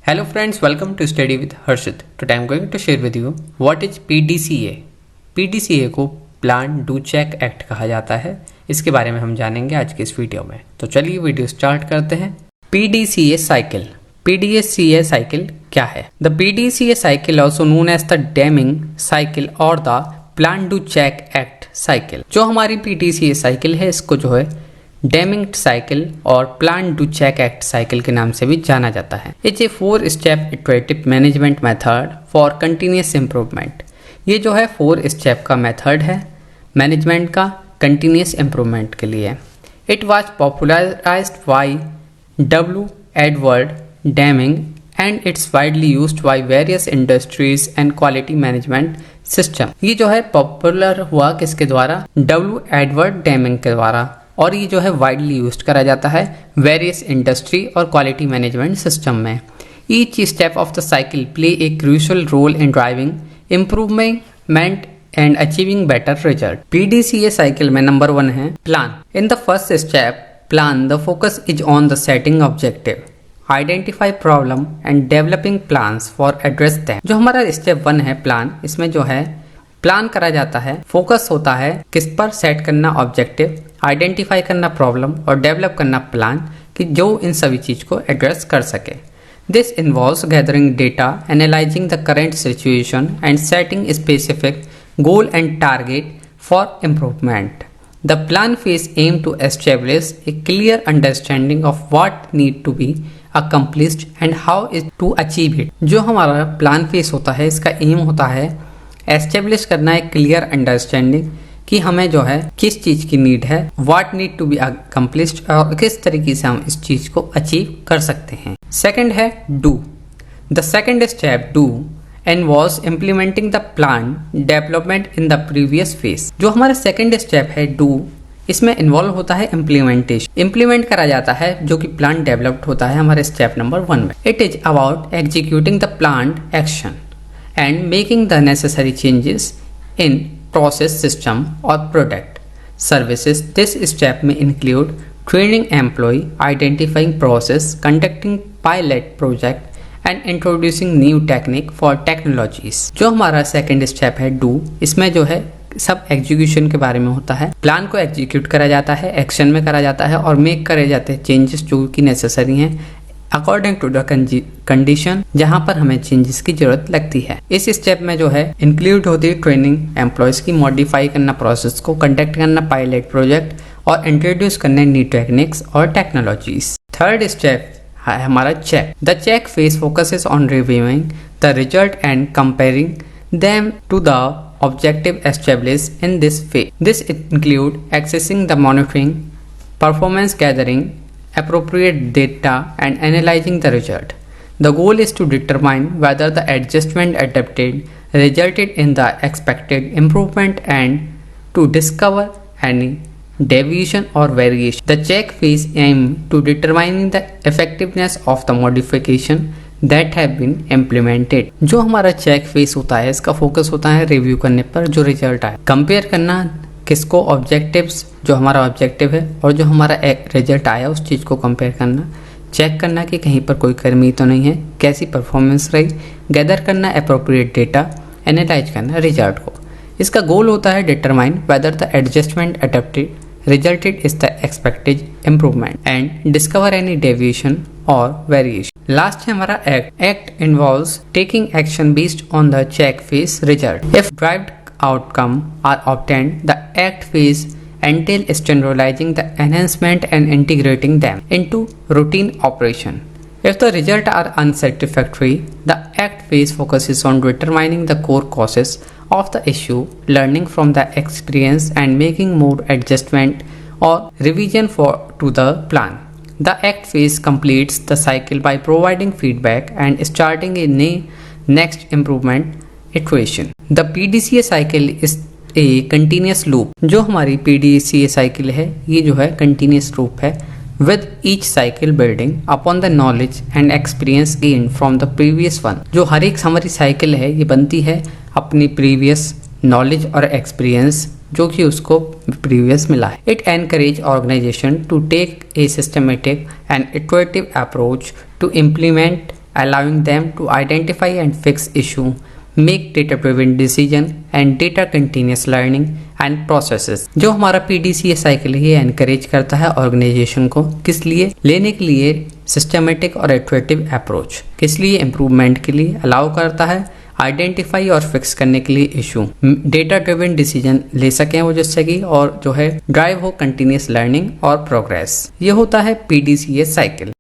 Hello friends, welcome to Study with Harshit. Today I am going to share with you what is PDCA. PDCA को plan do check act कहा जाता है। इसके बारे में हम जानेंगे आज के इस वीडियो में। तो चलिए वीडियो स्टार्ट करते हैं। PDCA cycle. PDCA साइकिल क्या है? The PDCA cycle also known as the Deming cycle or the Plan Do Check Act cycle। जो हमारी PDCA साइकिल है इसको जो है डेमिंग साइकिल और plan do check act cycle के नाम से भी जाना जाता है। It's a 4 step iterative management method for continuous improvement. ये जो है 4 स्टेप का मेथड है मैनेजमेंट का कंटिन्यूस इम्प्रूवमेंट के लिए। It was popularised by W. Edward Deming and it's widely used by various industries and quality management system. ये जो है पॉपुलर हुआ किसके द्वारा? W. एडवर्ड डेमिंग के द्वारा, और ये जो है वाइडली यूज करा जाता है वेरियस इंडस्ट्री और क्वालिटी मैनेजमेंट सिस्टम में। Each step of the cycle play a crucial role in driving improvement and achieving better result. PDCA cycle में नंबर 1 है plan. In the first step plan the focus is on the setting objective, identify problem and developing plans for address them. जो हमारा step 1 है plan, इसमें जो है plan करा जाता है, फोकस होता है किस पर? सेट करना ऑब्जेक्टिव, आइडेंटिफाई करना प्रॉब्लम और डेवलप करना प्लान कि जो इन सभी चीज को एड्रेस कर सके। This involves gathering data, analysing the current situation and setting specific goal and target for improvement. The plan phase aim to establish a clear understanding of what need to be accomplished and how is to achieve it. जो हमारा plan phase होता है इसका M होता है establish करना एक clear understanding कि हमें जो है किस चीज की नीड है, what need to be accomplished और किस तरीके से हम इस चीज को अचीव कर सकते हैं। सेकंड है do. The second step do involves implementing the plan development in the previous phase. जो हमारा सेकंड स्टेप है डू, इसमें इन्वॉल्व होता है इम्प्लीमेंटेशन। इम्प्लीमेंट करा जाता है जो कि प्लान डेवलप्ड होता है हमारे स्टेप नंबर 1 में। It is about executing the plan action and making the necessary changes in process, system or product services. This step may include training employee, identifying process, conducting pilot project and introducing new technique for technologies. जो हमारा second step है do, इसमें जो है सब execution के बारे में होता है। प्लान को एग्जीक्यूट करा जाता है, एक्शन में करा जाता है और मेक करे जाते हैं चेंजेस जो कि नेसेसरी हैं अकॉर्डिंग टू द कंडीशन, जहां पर हमें चेंजेस की जरूरत लगती है। इस स्टेप में जो है इंक्लूड होती है ट्रेनिंग एम्प्लॉयज की, मॉडिफाई करना प्रोसेस को, कंडक्ट करना पायलट प्रोजेक्ट और इंट्रोड्यूस करने न्यू टेक्निक्स और टेक्नोलॉजीज। थर्ड स्टेप है हमारा check. The check phase focuses on reviewing the result and comparing them to the objective established in this phase. This include accessing the monitoring, performance gathering appropriate data and analyzing the result. The goal is to determine whether the adjustment adapted resulted in the expected improvement and to discover any deviation or variation. The check phase aims to determining the effectiveness of the modification that have been implemented. जो हमारा check face होता है इसका focus होता है review करने पर जो रिजल्ट आए, कंपेयर करना किसको? ऑब्जेक्टिव्स, जो हमारा ऑब्जेक्टिव है और जो हमारा रिजल्ट आया उस चीज़ को कंपेयर करना, चेक करना कि कहीं पर कोई कमी तो नहीं है, कैसी परफॉर्मेंस रही, गैदर करना एप्रोप्रिएट डेटा, एनालाइज करना रिजल्ट को। इसका गोल होता है determine whether the adjustment adapted resulted is the expected improvement and discover any deviation और वेरिएशन। लास्ट है हमारा act. Act involves taking action based on the check phase result. If derived outcome are obtained, the act phase entails standardizing the enhancement and integrating them into routine operation. If the results are unsatisfactory, the act phase focuses on determining the core causes of the issue, learning from the experience and making more adjustment or revision to the plan. The act phase completes the cycle by providing feedback and starting a next improvement iteration. The PDCA cycle is a continuous loop. जो हमारी PDCA cycle है ये जो है continuous loop है with each cycle building upon the knowledge and experience gained from the previous one. जो हर एक हमारी साइकिल है ये बनती है अपनी प्रीवियस नॉलेज और एक्सपीरियंस जो कि उसको प्रीवियस मिला है। It encourage organisation to take a systematic and iterative approach to implement allowing them to identify and fix issue, make data driven decision and data continuous learning and processes. जो हमारा PDCA cycle है ये encourage करता है organisation को किस लिए लेने के लिए सिस्टमेटिक और इटरेटिव अप्रोच, किस लिए इम्प्रूवमेंट के लिए अलाउ करता है, आइडेंटिफाई और फिक्स करने के लिए इशू, डेटा ड्रिवन डिसीजन ले सकें वो जिससे कि और जो है ड्राइव हो कंटिन्यूस लर्निंग और प्रोग्रेस। ये होता है PDCA साइकिल।